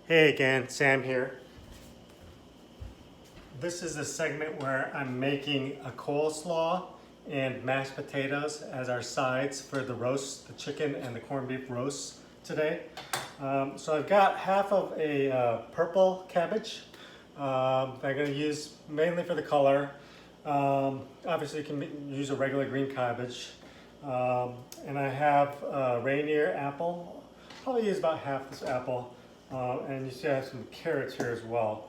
Hey again, Sam here. This is a segment where I'm making a coleslaw and mashed potatoes as our sides for the roast, the chicken and the corned beef roast today. So I've got half of a purple cabbage that I'm going to use mainly for the color. Obviously you can use a regular green cabbage. And I have a Rainier apple. Probably use about half this apple. And you see I have some carrots here as well.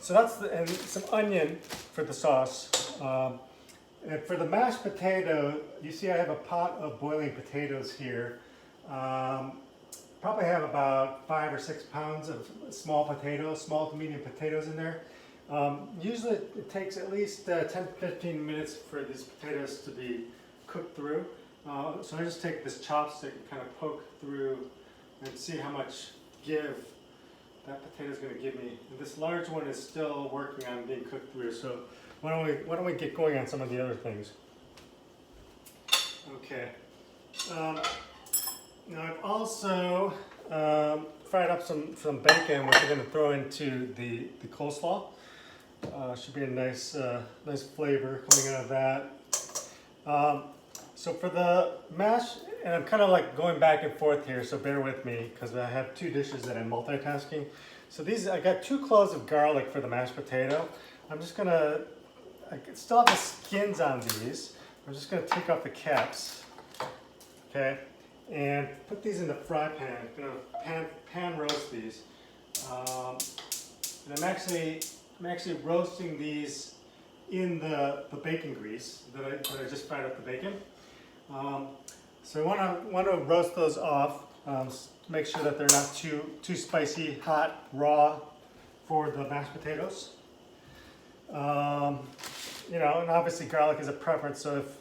So that's and some onion for the sauce. And for the mashed potato, you see I have a pot of boiling potatoes here. Probably have about 5 or 6 pounds of small potatoes, small to medium potatoes in there. Usually it takes at least 10-15 minutes for these potatoes to be cooked through. So I just take this chopstick and kind of poke through and see how much give that potato is going to give me. And this large one is still working on being cooked through. So why don't we get going on some of the other things? Okay. Now I've also fried up some bacon, which I'm going to throw into the coleslaw. Should be a nice flavor coming out of that. So for the mash, and I'm kind of like going back and forth here, so bear with me because I have two dishes that I'm multitasking. So I got 2 cloves of garlic for the mashed potato. I'm just gonna, I still have the skins on these. I'm just gonna take off the caps, okay, and put these in the fry pan. I'm gonna pan roast these. And I'm actually roasting these in the bacon grease that I just fried up the bacon. So I want to roast those off. Make sure that they're not too spicy, hot, raw for the mashed potatoes. You know, and obviously garlic is a preference. So if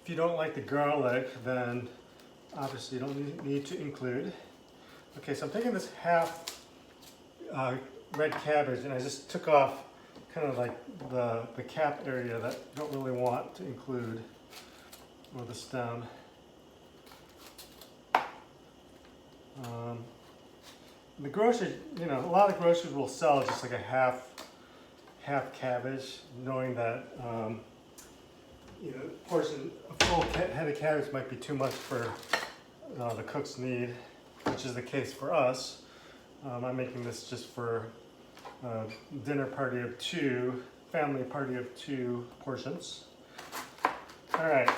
you don't like the garlic, then obviously you don't need to include. Okay, so I'm taking this half red cabbage and I just took off kind of like the cap area that I don't really want to include, or the stem. The grocery, you know, a lot of groceries will sell just like a half cabbage, knowing that you know, a full head of cabbage might be too much for the cook's need, which is the case for us. I'm making this just for dinner party of 2, family party of 2 portions. All right.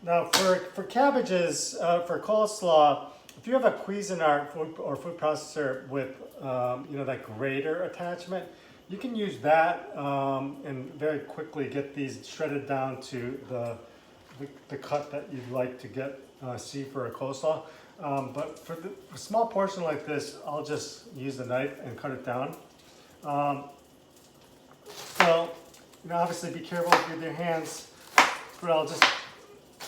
Now for cabbages, for coleslaw, if you have a Cuisinart food processor with you know, that grater attachment, you can use that and very quickly get these shredded down to the cut that you'd like to see for a coleslaw. But for a small portion like this, I'll just use the knife and cut it down. So, you know, obviously be careful with your hands, but I'll just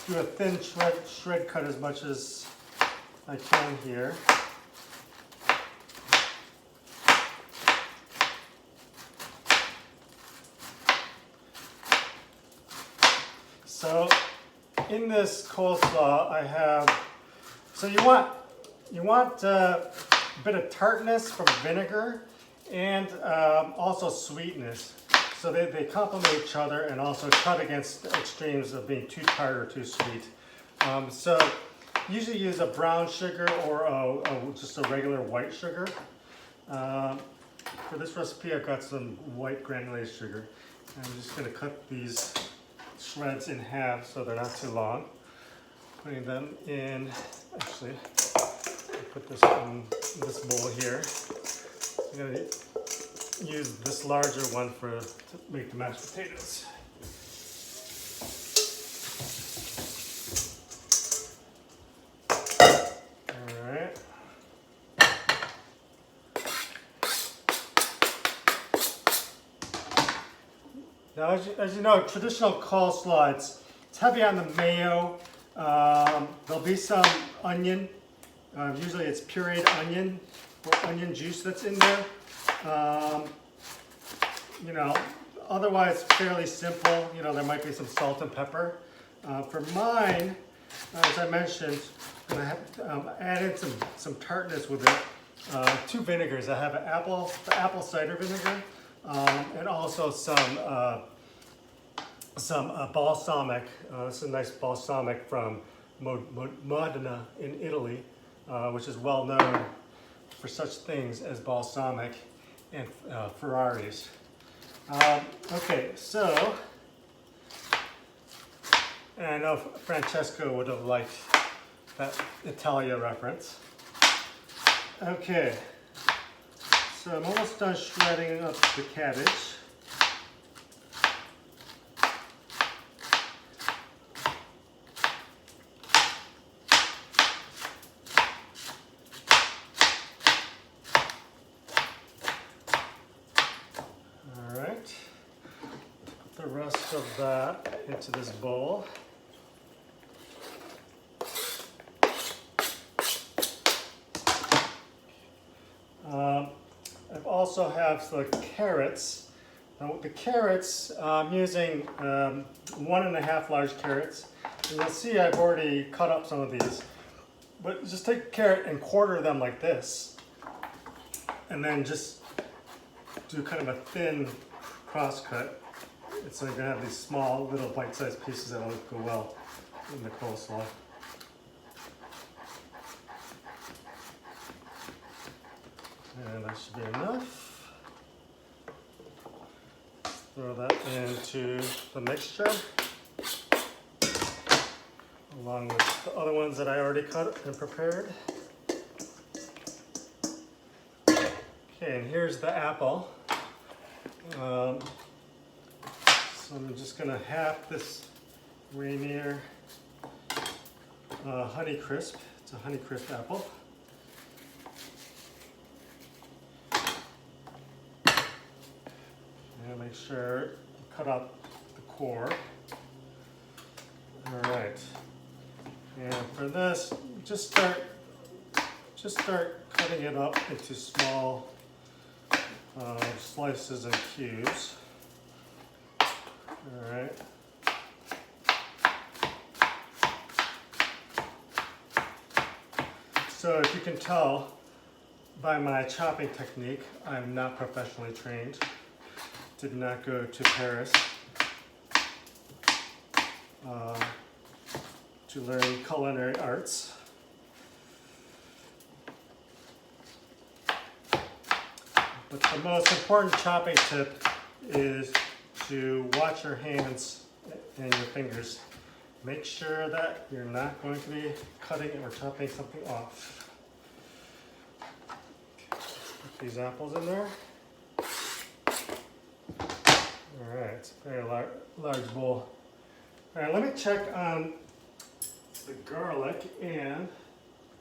do a thin shred cut as much as I can here. So in this coleslaw I have, so you want a bit of tartness from vinegar and also sweetness. So they complement each other and also cut against extremes of being too tart or too sweet. So usually use a brown sugar or just a regular white sugar. For this recipe I've got some white granulated sugar. I'm just going to cut these shreds in half so they're not too long. Putting them in, actually, I'll put this in this bowl here. I'm going to use this larger one to make the mashed potatoes. All right. Now, as you know, traditional coleslaw, it's heavy on the mayo. There'll be some onion. Usually it's pureed onion or onion juice that's in there. You know, otherwise fairly simple. You know, there might be some salt and pepper. For mine, as I mentioned, I'm And I have added some tartness with it. 2 vinegars. I have the apple cider vinegar, and also some balsamic. This is a nice balsamic from Modena in Italy, which is well known for such things as balsamic and Ferraris. Okay, so, and I know Francesco would have liked that Italia reference. Okay, so I'm almost done shredding up the cabbage. All right, put the rest of that into this bowl. I also have the carrots. Now the carrots, I'm using 1.5 large carrots. And you'll see I've already cut up some of these. But just take a carrot and quarter them like this. And then just do kind of a thin cross cut. So you're gonna have these small little bite-sized pieces that will go well in the coleslaw. And that should be enough. Throw that into the mixture, along with the other ones that I already cut and prepared. Okay, and here's the apple. So I'm just gonna half this Rainier Honey Crisp. It's a Honey Crisp apple. And make sure you cut out the core. All right. And for this, just start cutting it up into small slices and cubes. All right. So if you can tell by my chopping technique, I'm not professionally trained. Did not go to Paris to learn culinary arts. But the most important chopping tip is to watch your hands and your fingers. Make sure that you're not going to be cutting or chopping something off. Put these apples in there. All right, it's a very large bowl. All right, let me check on the garlic and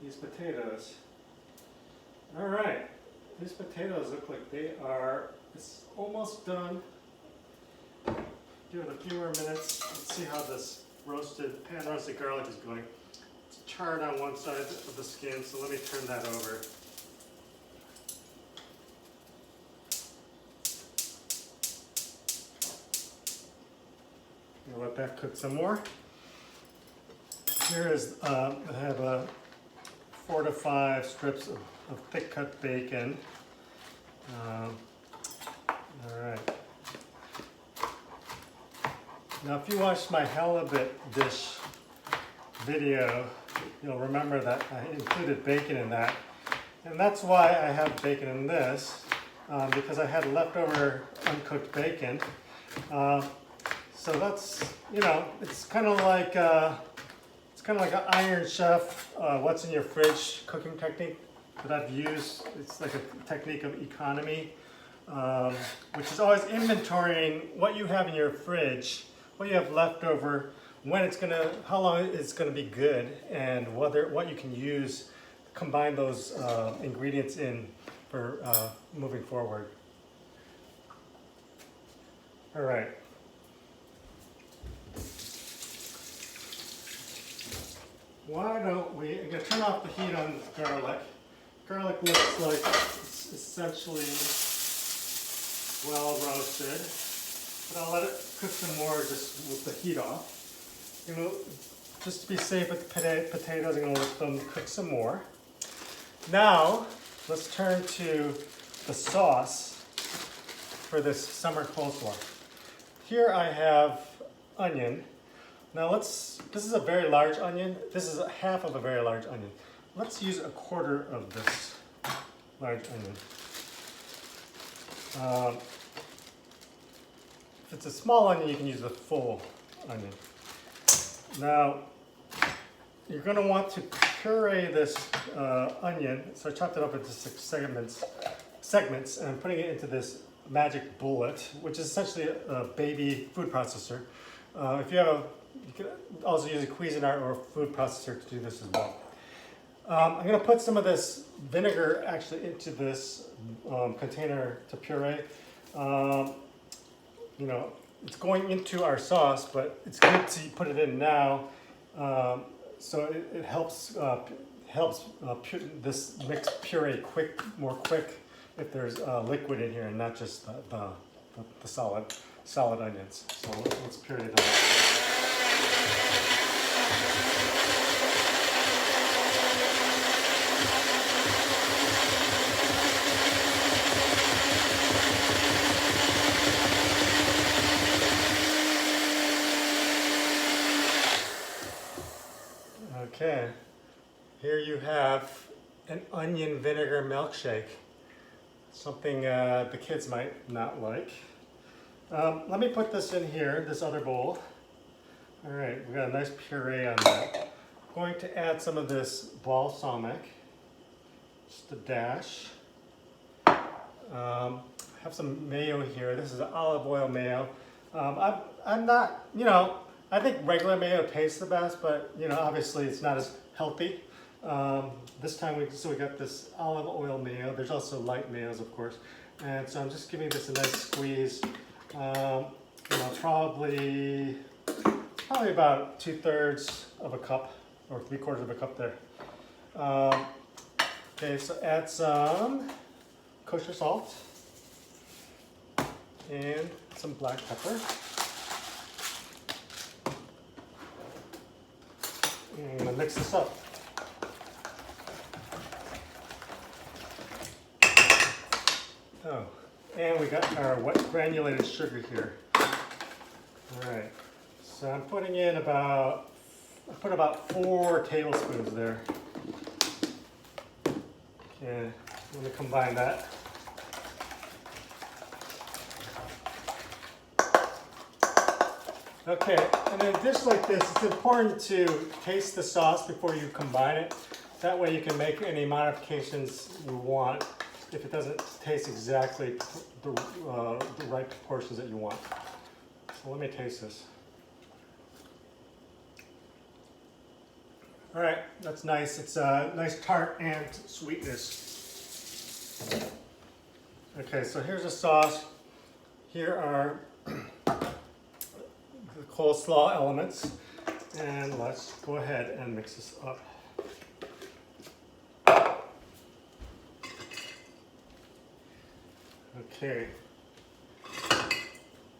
these potatoes. All right, these potatoes look like it's almost done. Give it a few more minutes. Let's see how this pan roasted garlic is going. It's charred on one side of the skin, so let me turn that over. I'll let that cook some more. Here is, I have 4 to 5 strips of thick cut bacon. All right. Now if you watched my halibut dish video, you'll remember that I included bacon in that. And that's why I have bacon in this, because I had leftover uncooked bacon. So that's, it's kind of like an Iron Chef, what's in your fridge cooking technique that I've used. It's like a technique of economy, which is always inventorying what you have in your fridge, what you have left over, how long it's gonna be good, and what you can use, combine those ingredients in for moving forward. All right. Why don't we, I'm gonna turn off the heat on this garlic. Garlic looks like it's essentially well roasted, but I'll let it cook some more just with the heat off. just to be safe with the potatoes, I'm going to let them cook some more. Now, let's turn to the sauce for this summer coleslaw. Here I have onion. Now this is a very large onion. This is half of a very large onion. Let's use a quarter of this large onion. If it's a small onion, you can use the full onion. Now, you're going to want to puree this onion. So I chopped it up into 6 segments, and I'm putting it into this magic bullet, which is essentially a baby food processor. If you have you can also use a Cuisinart or a food processor to do this as well. I'm going to put some of this vinegar actually into this container to puree. You know, it's going into our sauce, but it's good to put it in now, so it helps this mix puree more quick if there's liquid in here and not just the solid onions. So let's puree that. Okay, here you have an onion vinegar milkshake, something the kids might not like. Let me put this in here, this other bowl. All right, we got a nice puree on that. I'm going to add some of this balsamic, just a dash. Have some mayo here. This is olive oil mayo. I'm not, you know, I think regular mayo tastes the best, but you know, obviously it's not as healthy. This time we got this olive oil mayo. There's also light mayos, of course. And so I'm just giving this a nice squeeze. You know, probably about 2/3 of a cup or 3/4 of a cup there. Okay, so add some kosher salt and some black pepper. I'm going to mix this up. Oh, and we got our wet granulated sugar here. All right, so I'm putting in I put about 4 tablespoons there. Okay, I'm going to combine that. Okay, and in a dish like this, it's important to taste the sauce before you combine it. That way you can make any modifications you want if it doesn't taste exactly the right proportions that you want. So let me taste this. All right, that's nice. It's a nice tart and sweetness. Okay, so here's the sauce. Here are the coleslaw elements, and let's go ahead and mix this up. Okay,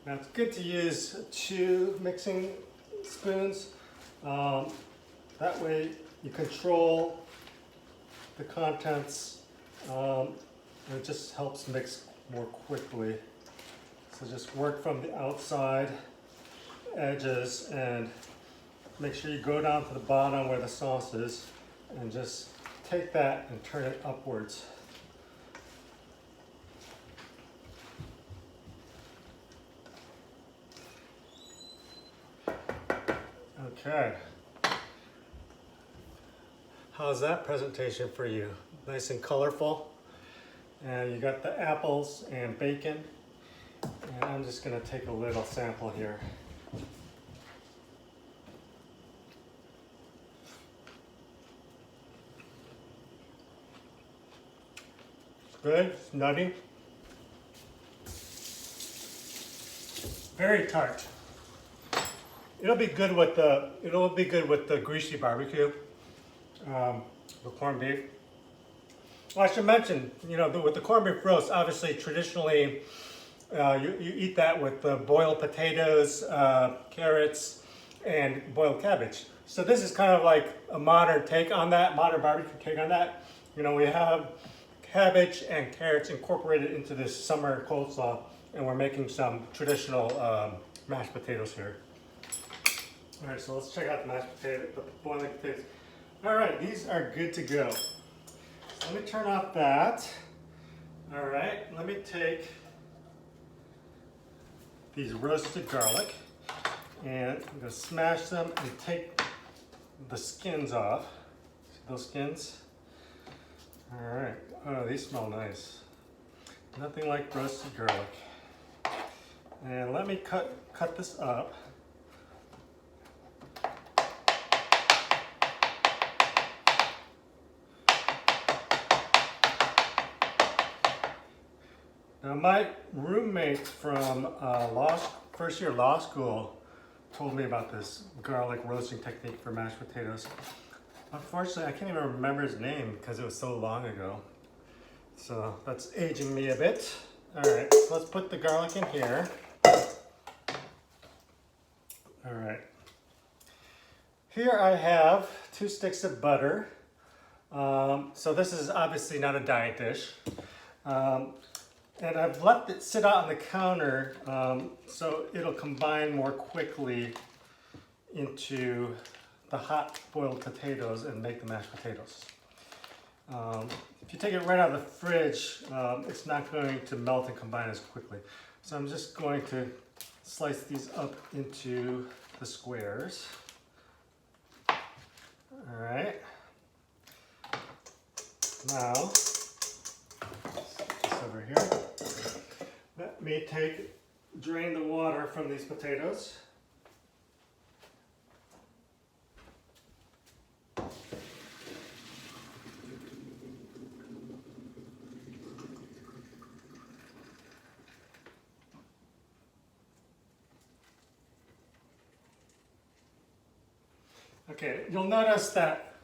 now it's good to use 2 mixing spoons. That way you control the contents, and it just helps mix more quickly. So just work from the outside edges and make sure you go down to the bottom where the sauce is and just take that and turn it upwards. Okay. How's that presentation for you? Nice and colorful. And you got the apples and bacon. And I'm just going to take a little sample here. Good, it's nutty. Very tart. It'll be good with the greasy barbecue, the corned beef. Well, I should mention, you know, with the corned beef roast, obviously traditionally you eat that with boiled potatoes, carrots, and boiled cabbage. So this is kind of like a modern take on that, modern barbecue take on that. You know, we have cabbage and carrots incorporated into this summer coleslaw, and we're making some traditional mashed potatoes here. All right, so let's check out the mashed potato, the boiling potatoes. All right, these are good to go. So let me turn off that. All right, let me take these roasted garlic, and I'm gonna smash them and take the skins off. See those skins? All right, oh, these smell nice. Nothing like roasted garlic. And let me cut this up. Now my roommate from first year law school told me about this garlic roasting technique for mashed potatoes. Unfortunately, I can't even remember his name because it was so long ago. So that's aging me a bit. All right, so let's put the garlic in here. All right. Here I have 2 sticks of butter. So this is obviously not a diet dish. And I've left it sit out on the counter so it'll combine more quickly into the hot boiled potatoes and make the mashed potatoes. If you take it right out of the fridge, it's not going to melt and combine as quickly. So I'm just going to slice these up into the squares. All right. Now, this over here. Let me drain the water from these potatoes. Okay, you'll notice that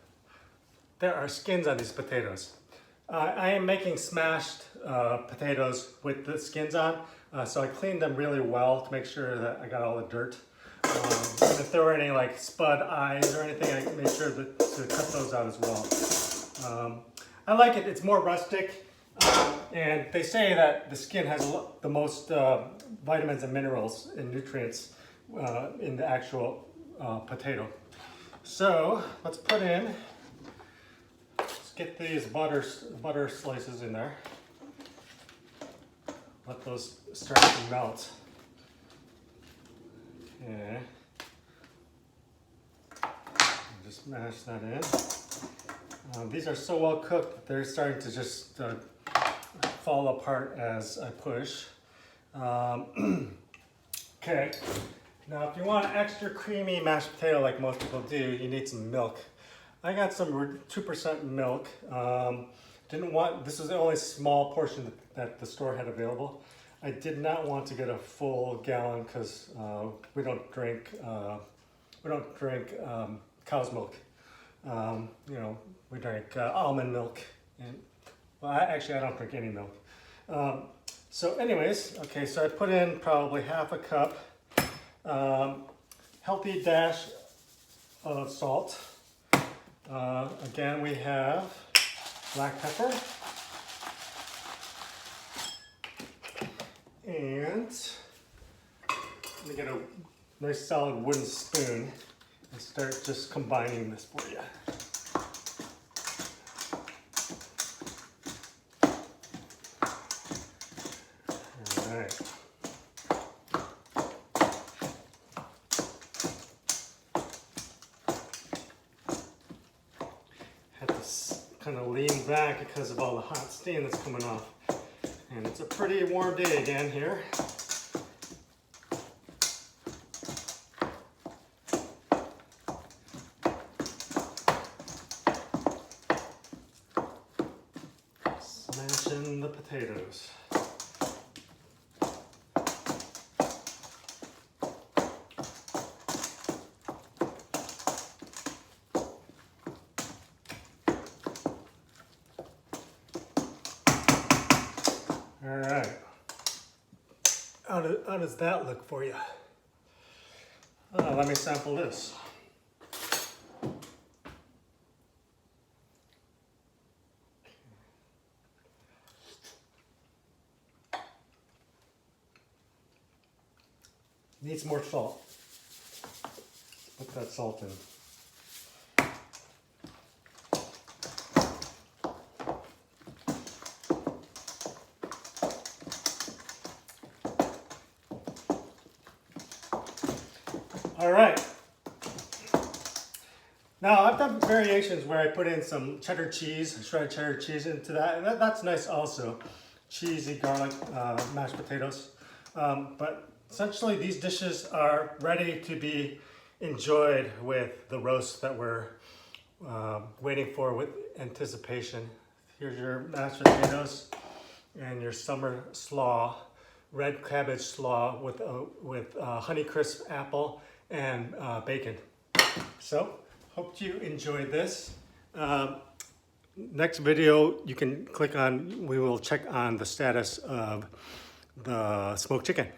there are skins on these potatoes. I am making smashed potatoes with the skins on, so I cleaned them really well to make sure that I got all the dirt. And if there were any like spud eyes or anything, I made sure to cut those out as well. I like it, it's more rustic, and they say that the skin has the most vitamins and minerals and nutrients in the actual potato. So let's put in, let's get these butter slices in there. Let those start to melt. Okay. Just mash that in. These are so well cooked that they're starting to just fall apart as I push. Okay. Now, if you want an extra creamy mashed potato like most people do, you need some milk. I got some 2% milk. This was the only small portion that the store had available. I did not want to get a full gallon because we don't drink cow's milk. You know, we drink almond milk. And well, I don't drink any milk. So anyways, okay, so I put in probably half a cup. Healthy dash of salt. Again, we have black pepper. And let me get a nice solid wooden spoon and start just combining this for you. All right. Had to kind of lean back because of all the hot steam that's coming off. And it's a pretty warm day again here. Smashing the potatoes. All right. How does that look for you? Let me sample this. Needs more salt. Put that salt in. All right. Now I've done variations where I put in some cheddar cheese, shredded cheddar cheese into that, and that's nice also. Cheesy garlic mashed potatoes. But essentially these dishes are ready to be enjoyed with the roast that we're waiting for with anticipation. Here's your mashed potatoes and your summer slaw, red cabbage slaw with Honeycrisp apple and bacon. So, hope you enjoyed this. Next video you can click on, we will check on the status of the smoked chicken.